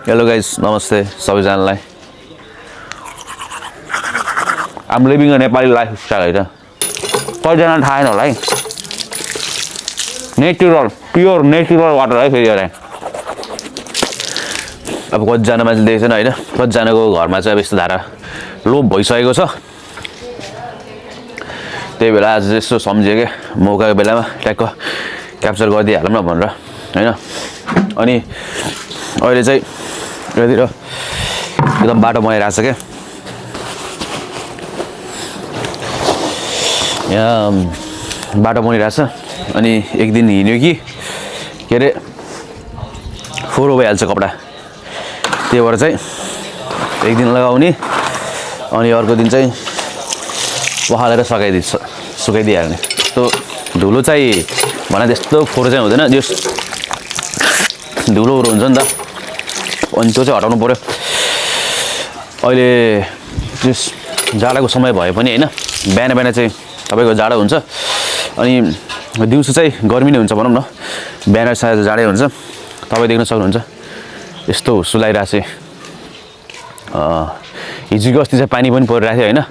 Hello guys, नमस्ते सबैजनालाई। I'm living a Nepali lifestyle होइन, कतिजना थाहा छैन होला है। नेचुरल, प्योर नेचुरल वाटर है फेरि एउटा। अब कतिजना मान्छे देखेको छैन होइन, कतिजनाको घरमा चाहिँ अब यस्तो धारा लोप भइसकेको छ। त्यही बेला आज यस्तो सम्झियो क्या, मौकाको बेलामा ट्याक्क क्याप्चर गरिदिइहालौँ न भनेर होइन। अनि अहिले चाहिँ यतातिर एकदम बाटो बनाइरहेको छ क्या। यहाँ बाटो बनिरहेछ अनि एक दिन हिँड्यो कि के अरे फोहोर भइहाल्छ कपडा, त्यही भएर चाहिँ एक दिन लगाउने अनि अर्को दिन चाहिँ पखालेर सुकाइदिइहाल्ने। यस्तो धुलो चाहिँ भने त्यस्तो फोहोर चाहिँ हुँदैन, त्यो धुलोहरू हुन्छ नि त, अनि त्यो चाहिँ हटाउनु पऱ्यो। अहिले त्यस जाडोको समय भए पनि होइन, बिहान बिहान चाहिँ तपाईँको जाडो हुन्छ अनि दिउँसो चाहिँ गर्मी नै हुन्छ भनौँ न। बिहान सायद जाडै हुन्छ, तपाईँ देख्न सक्नुहुन्छ यस्तो सुलाइरहेको चाहिँ। हिजोको अस्ति चाहिँ पानी पनि परिरहेको थियो होइन,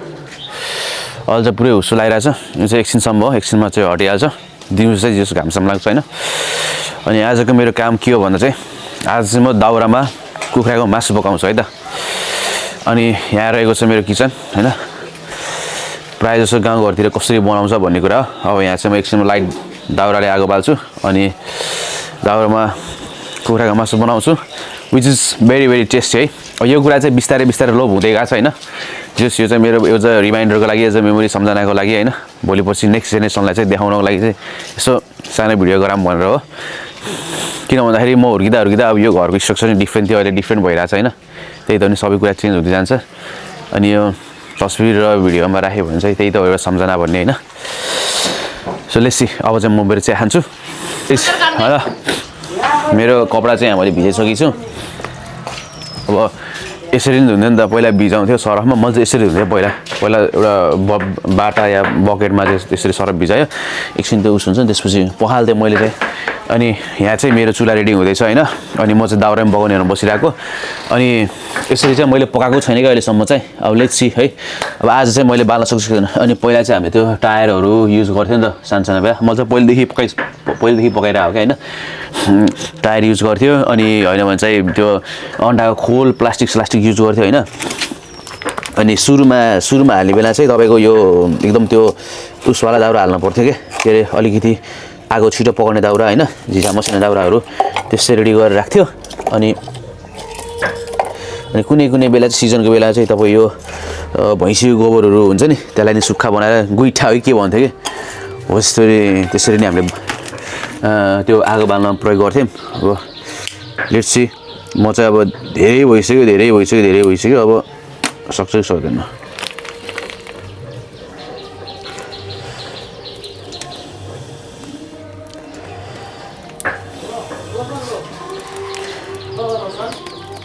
अहिले चाहिँ पुरै हुस्सु लागिरहेछ। यो चाहिँ एकछिनसम्म हो, एकछिनमा चाहिँ हटिहाल्छ। दिउँसो चाहिँ जस्तो घामसम्म लाग्छ होइन। अनि आजको मेरो काम के हो भन्दा चाहिँ आज चाहिँ म दाउरामा कुखुराको मासु पकाउँछु है त। अनि यहाँ रहेको छ मेरो किचन होइन। प्रायः जसो गाउँघरतिर कसरी बनाउँछ भन्ने कुरा हो। अब यहाँ चाहिँ म एकछिनमा लाइट दाउराले आगो बाल्छु अनि दाउरामा कुखुराको मासु बनाउँछु, which is very very tasty है। अब यो कुरा चाहिँ बिस्तारै बिस्तारै लोप हुँदै गएको छ होइन। जस यो चाहिँ मेरो एउटा रिमाइन्डरको लागि, एज अ मेमोरी सम्झनाको लागि होइन। भोलि पर्सि नेक्स्ट जेनेरेसनलाई चाहिँ देखाउनको लागि चाहिँ यसो सानो भिडियो गराऊँ भनेर हो। किन भन्दाखेरि म हुर्किँदा अब यो घरको स्ट्रक्चर नै डिफ्रेन्ट थियो, अहिले डिफ्रेन्ट भइरहेको छ होइन। त्यही त अनि सबै कुरा चेन्ज हुँदै जान्छ। अनि यो तस्बिर र भिडियोमा राख्यो भने चाहिँ त्यही त एउटा सम्झना भन्ने होइन। सो लेट्स सी, अब चाहिँ म मेरो चिया खान्छु। मेरो कपडा चाहिँ यहाँ मैले भिजाइसकेको छु। अब यसरी नै हुन्थ्यो नि त, पहिला भिजाउँथ्यो सरफमा। म चाहिँ यसरी हुन्थ्यो पहिला एउटा बाटा या बकेटमा चाहिँ त्यसरी सरफ भिजायो, एकछिन त्यो उस हुन्छ नि, त्यसपछि पखाल्थेँ मैले चाहिँ। अनि यहाँ चाहिँ मेरो चुला रेडी हुँदैछ होइन। अनि म चाहिँ दाउरामा पकाउने भनेर बसिरहेको। अनि यसरी चाहिँ मैले पकाएको छैन कि अहिलेसम्म चाहिँ। अब लेट्स सी है, अब आज चाहिँ मैले बाल्न सक्छु कि छैन। अनि पहिला चाहिँ हामीले त्यो टायरहरू युज गर्थ्यो नि त सानो भए। म चाहिँ पहिलेदेखि पकाइरहेको हो क्या होइन। टायर युज गर्थ्यो अनि होइन भने चाहिँ त्यो अन्डाको खोल प्लास्टिक युज गर्थ्यो होइन। अनि सुरुमा हाल्ने बेला चाहिँ तपाईँको यो एकदम त्यो उसवाला दाउरा हाल्नु पर्थ्यो क्या, के अरे अलिकति आगो छिटो पकाउने दाउरा होइन, झिझा मसिनो दाउराहरू त्यसै रेडी गरेर राख्थ्यो। अनि कुनै बेला चाहिँ सिजनको बेला चाहिँ तपाईँ यो भैँसीको गोबरहरू हुन्छ नि, त्यसलाई नि सुक्खा बनाएर गुइठा हो कि के भन्थ्यो कि हो, त्यसरी नै हामीले त्यो आगो बाल्न प्रयोग गर्थ्यौँ। अब लेट्स सी, म चाहिँ अब धेरै भइसक्यो अब सक्छ कि सक्दैन।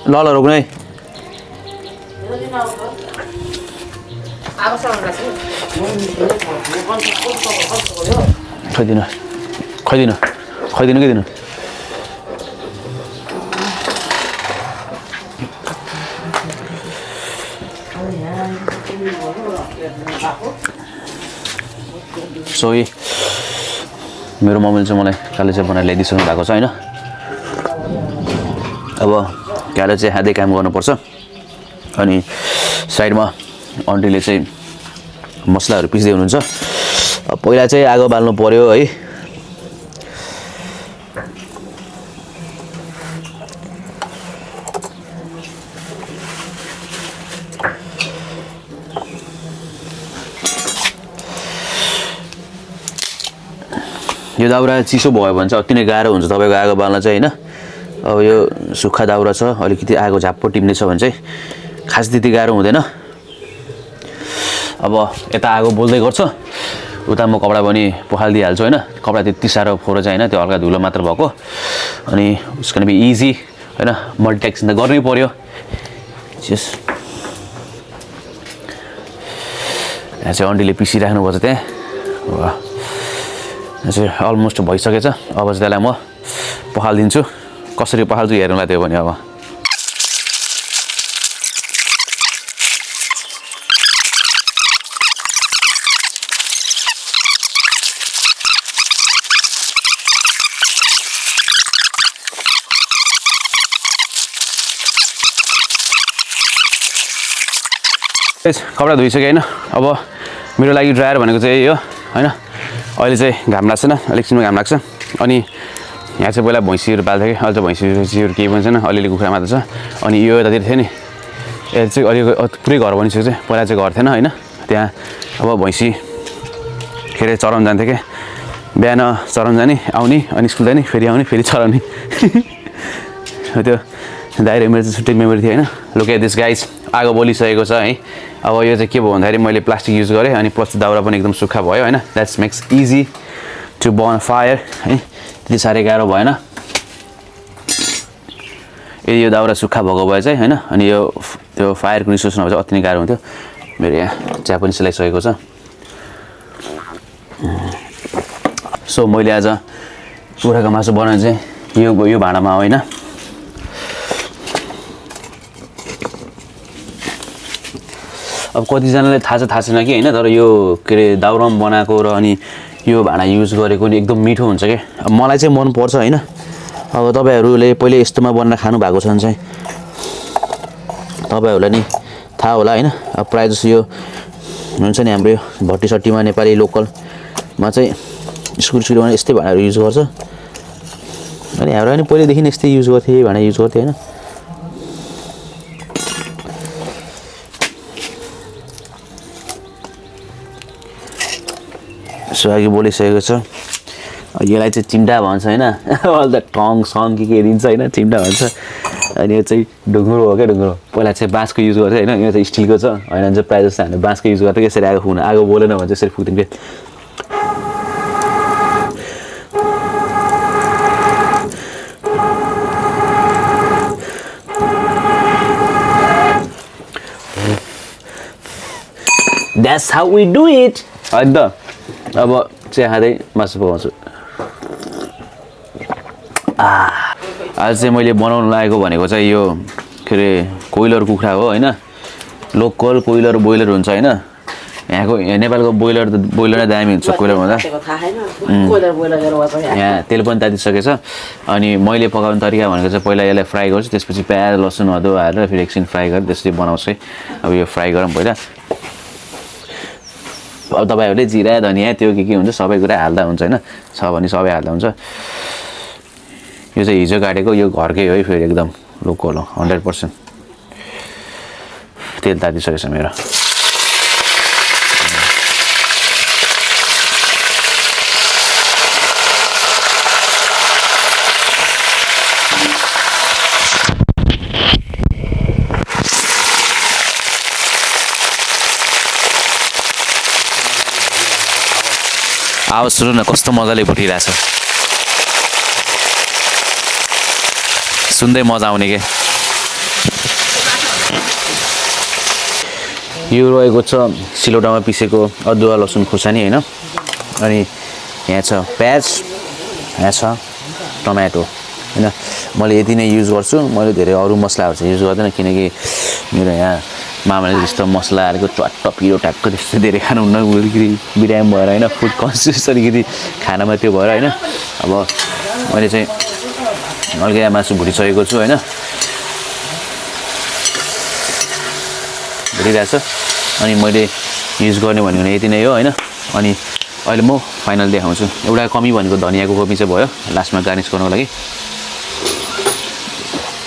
ल रोक्नु है। खैदिनु कि दिनु। सो मेरो मम्मीले चाहिँ मलाई काले चाहिँ बनाएर ल्याइदिइसक्नु भएको छ होइन। अब काले चाहिँ खाँदै काम गर्नुपर्छ। अनि साइडमा आन्टीले चाहिँ मसलाहरू पिस्दै हुनुहुन्छ। पहिला चाहिँ आगो बाल्नु पर्यो है। यो दाउरा चिसो भयो भने चाहिँ अति नै गाह्रो हुन्छ तपाईँको आगो बाल्न चाहिँ होइन। अब यो सुक्खा दाउरा छ, अलिकति आगो झाप्पो टिप्ने छ भने चाहिँ खास त्यति गाह्रो हुँदैन। अब यता आगो बोल्दै गर्छ, उता म कपडा पनि पखालिदिइहाल्छु होइन। कपडा त्यति साह्रो फोहोर चाहिँ होइन, त्यो हल्का धुलो मात्र भएको। अनि उसको बी इजी होइन, मल्टिटास्किङ त गर्नै पर्यो। यस यहाँ चाहिँ आन्टीले पिसिराख्नुपर्छ त्यहाँ। चाहिँ अलमोस्ट भइसकेछ। अब चाहिँ त्यसलाई म पखालिदिन्छु। कसरी पखाल्छु हेर्नुलाई त्यो पनि अब कपडा धोइसकेँ होइन अब मेरो लागि ड्रायर भनेको चाहिँ यही हो होइन अहिले चाहिँ घाम लाग्छ न एकछिनमा घाम लाग्छ अनि यहाँ चाहिँ पहिला भैँसीहरू पाल्थ्यो कि अहिले चाहिँ भैँसीहरू केही पनि छैन अलिअलि कुखुरा मात्र छ अनि यो यतातिर थियो नि यो चाहिँ अलिक पुरै घर बनिसकेको चाहिँ पहिला चाहिँ घर थिएन होइन त्यहाँ अब भैँसी के अरे चराउनु जान्थ्यो क्या बिहान चराउनु जाने आउने अनि स्कुल जाने फेरि आउने फेरि चराउने त्यो दाइरे मेरो चाहिँ छुट्टै मेमोरी थियो होइन लुक एट दिस गाइज आगो बलिसकेको छ है अब यो चाहिँ के भयो भन्दाखेरि मैले प्लास्टिक युज गरेँ अनि पछि दाउरा पनि एकदम सुक्खा भयो होइन that's makes easy to burn fire है त्यति साह्रै गाह्रो भएन यदि यो दाउरा सुक्खा भएको भए चाहिँ होइन अनि यो त्यो फायरको रिसोर्स नभए चाहिँ अति नै गाह्रो हुन्थ्यो मेरो यहाँ चिया पनि सिलाइसकेको छ सो मैले आज कुखुराको मासु बनाउने चाहिँ यो भाँडामा होइन अब कतिजनालाई थाहा छैन कि होइन तर यो के अरे दाउरामा बनाएको र अनि यो भाँडा युज गरेको नि एकदम मिठो हुन्छ क्या अब मलाई चाहिँ मनपर्छ होइन अब तपाईँहरूले पहिले यस्तोमा बनाएर खानु भएको छ भने चाहिँ तपाईँहरूलाई नि थाहा होला होइन अब प्रायः जस्तो यो हुन्छ नि हाम्रो यो भट्टीसट्टीमा नेपाली लोकलमा चाहिँ स्कुलमा यस्तै भाँडाहरू युज गर्छ अनि हाम्रो पनि पहिलेदेखि यस्तै युज गर्थ्यो यही भाँडा युज गर्थ्यो होइन सो अघि बोलिसकेको छ यसलाई चाहिँ चिम्टा भन्छ होइन अहिले त टङ सङ के दिन्छ होइन चिम्टा भन्छ अनि यो चाहिँ ढुङ्ग्रो हो क्या ढुङ्ग्रो पहिला चाहिँ बाँसको युज गर्थ्यो होइन यो चाहिँ स्टिलको छ होइन भने चाहिँ प्रायः जस्तो हामीले बाँसको युज गर्थ्यो यसरी आगो फुक्नु आगो बोलेन भने चाहिँ यसरी फुक्थ्यौँ क्या That's how we do it होइन त अब चिया खाँदै मासु पकाउँछु आज चाहिँ मैले बनाउनु लागेको भनेको चाहिँ यो के अरे कोइलर कुखुरा हो होइन लोकल कोइलर बोइलर हुन्छ होइन यहाँको नेपालको बोइलर नै दामी हुन्छ कोइलर भन्दा यहाँ तेल पनि तातिसकेछ अनि मैले पकाउने तरिका भनेको चाहिँ पहिला यसलाई फ्राई गर्छु त्यसपछि प्याज लसुन अदुवा हालेर फेरि एकछिन फ्राई गरेर त्यसरी बनाउँछु है अब यो फ्राई गरौँ पहिला अब तपाईँहरूले जिरा धनियाँ त्यो के हुन्छ सबै कुरा हाल्दा हुन्छ होइन छ भने सबै हाल्दा हुन्छ यो चाहिँ हिजो काटेको यो घरकै हो है फेरि एकदम लोकल हो 100% तेल तातिसकेको छ मेरो आवाज सुरु न कस्तो मजाले भुटिरहेछ सुन्दै मजा आउने के यो रहेको छ सिलौटामा पिसेको अदुवा लसुन खुर्सानी होइन अनि यहाँ छ प्याज यहाँ छ टमाटो होइन मैले यति नै युज गर्छु मैले धेरै अरू मसलाहरू चाहिँ युज गर्दैन किनकि मेरो यहाँ मामाले जस्तो मसला हालेको च्वाट्ट पिरो टाइपको त्यस्तो धेरै खानुहुन्न अलिकति बिरामी भएर होइन फुड कन्सियस अलिकति खानामा त्यो भएर होइन अब मैले चाहिँ अलिकति यहाँ मासु भुटिसकेको छु होइन भुटिरहेछ अनि मैले युज गर्ने भनेको यति नै हो होइन अनि अहिले म फाइनल देखाउँछु एउटा कमी भनेको धनियाँको कमी चाहिँ भयो लास्टमा गार्निस गर्नको लागि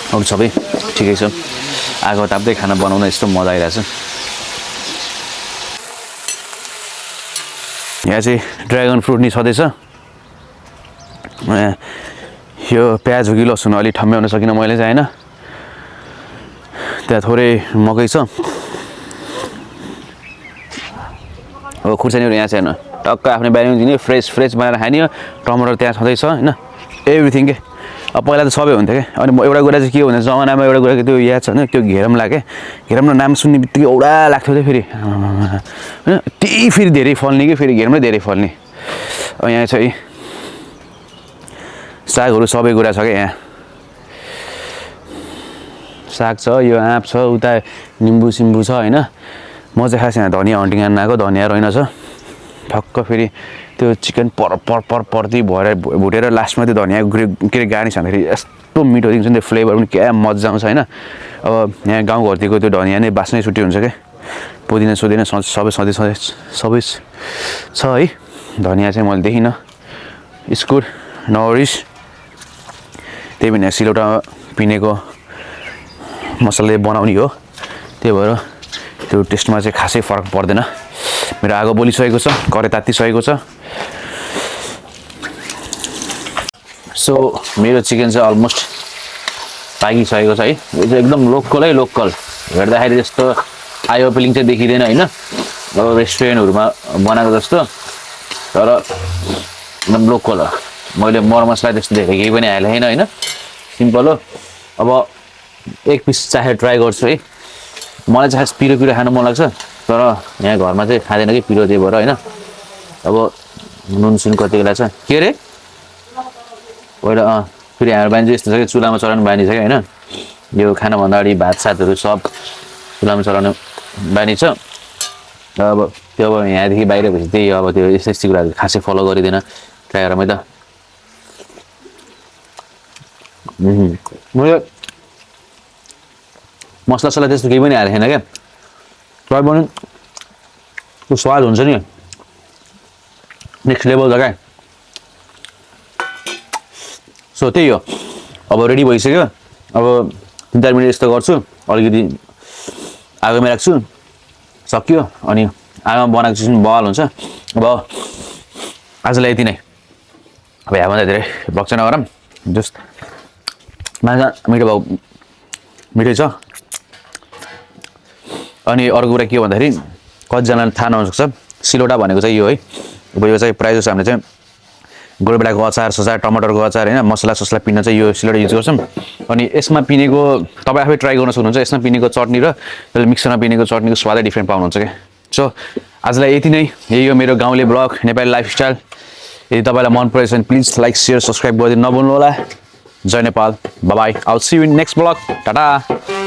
अरू सबै ठिकै छ आगो ताप्दै खाना बनाउन यस्तो मजा आइरहेछ यहाँ चाहिँ ड्र्यागन फ्रुट नि छँदैछ यो प्याज हो कि लसुन अलि ठम्ब्याउन सकिनँ मैले चाहिँ होइन त्यहाँ थोरै मकै छ अब खुर्सानीहरू यहाँ चाहिँ होइन टक्क आफ्नो बारीमा दिने फ्रेस बनाएर खाने हो टमाटर त्यहाँ छँदैछ होइन एभ्रिथिङ के अब पहिला त सबै हुन्थ्यो क्या अनि एउटा कुरा चाहिँ के भन्दा जमानामा एउटा कुरा त्यो याद छ होइन त्यो घेरमला क्या घेरमला नाम सुन्ने बित्तिकै औडा लाग्थ्यो त्यो फेरि होइन त्यही फेरि धेरै फल्ने कि फेरि घेरमै धेरै फल्ने अब यहाँ चाहिँ सागहरू सबै कुरा छ क्या यहाँ साग छ यो आँप छ उता निम्बु सिम्बु छ होइन म चाहिँ खास यहाँ धनियाँ हन्टिङ आन्न आएको धनियाँ रहेन छ ठक्क फेरि त्यो चिकन पर्ती भएर भुटेर लास्टमा त्यो धनियाँको के अरे गार्निस हाल्दाखेरि यस्तो मिठो दिन्छ नि त्यो फ्लेभर पनि क्या मजा आउँछ होइन अब यहाँ गाउँघरतिरको त्यो धनियाँ नै बास्नै छुट्टी हुन्छ क्या पुदिना सुदिना सबै सबै छ है। धनियाँ चाहिँ मैले देखिनँ। इस्कुट नवरिस त्यही पनि सिलौटा पिनेको मसलाले बनाउने हो, त्यही भएर त्यो टेस्टमा चाहिँ खासै फरक पर्दैन। मेरो आगो बलिसकेको छ, कराई तात्तिसकेको छ। सो मेरो चिकन चाहिँ अलमोस्ट पाकिसकेको छ है। यो चाहिँ एकदम लोकल हेर्दाखेरि जस्तो आई ओपनिङ चाहिँ देखिँदैन होइन, अब रेस्टुरेन्टहरूमा बनाएको जस्तो, तर एकदम लोकल हो। मैले मरमसला त्यस्तो धेरै केही पनि हालेको छैन होइन, सिम्पल हो। अब एक पिस चाहे ट्राई गर्छु है। मलाई चाहिँ खास पिरो खानु मन लाग्छ, तर यहाँ घरमा चाहिँ खाँदैन कि पिरो, त्यही भएर होइन। अब नुनसुन कति बेला छ के अरे पहिला फेरि हाम्रो बानी चाहिँ यस्तो छ कि चुलामा चढाउनु बानी छ कि होइन। यो खानाभन्दा अगाडि भात सातहरू सब चुलामा चढाउनु बानी छ। अब त्यो अब यहाँदेखि बाहिर भएपछि त्यही अब त्यो यस्तो कुराहरू खासै फलो गरिँदैन। ट्राई गरेर मैले मैले मसला त्यस्तो केही पनि हालेको छैन क्या, तर पनि त्यो स्वाद हुन्छ नि नेक्स्ट लेभल छ क्या। सो त्यही हो, अब रेडी भइसक्यो। अब 3-4 मिनट यस्तो गर्छु, अलिकति आगोमा राख्छु, सक्यो। अनि आगोमा बनाएको चाहिँ बवाल हुन्छ। अब आजलाई यति नै। अब यहाँभन्दा धेरै ब्लग चाहिँ नगरौँ, जस्ट माछा मिठो छ। अनि अर्को कुरा के हो भन्दाखेरि कतिजनालाई थाहा नहुनसक्छ, सिलौटा भनेको चाहिँ यो है। अब यो चाहिँ प्रायः जस्तो हामीले चाहिँ गोलभेडाको अचार सचार टमाटरको अचार होइन, मसला ससला पिन्न चाहिँ यो सिलौटा युज गर्छौँ। अनि यसमा पिनेको तपाईँ आफै ट्राई गर्न सक्नुहुन्छ। यसमा पिनेको चटनी र मिक्सरमा पिनेको चटनीको स्वादै डिफ्रेन्ट पाउनुहुन्छ क्या। सो आजलाई यति नै। यही हो मेरो गाउँले ब्लग, नेपाली लाइफस्टाइल। यदि तपाईँलाई मन परेछ भने प्लिज लाइक सेयर सब्सक्राइब गरिदिनु नभुल्नु होला। जय Nepal, bye bye, I'll see you in next vlog, Tata.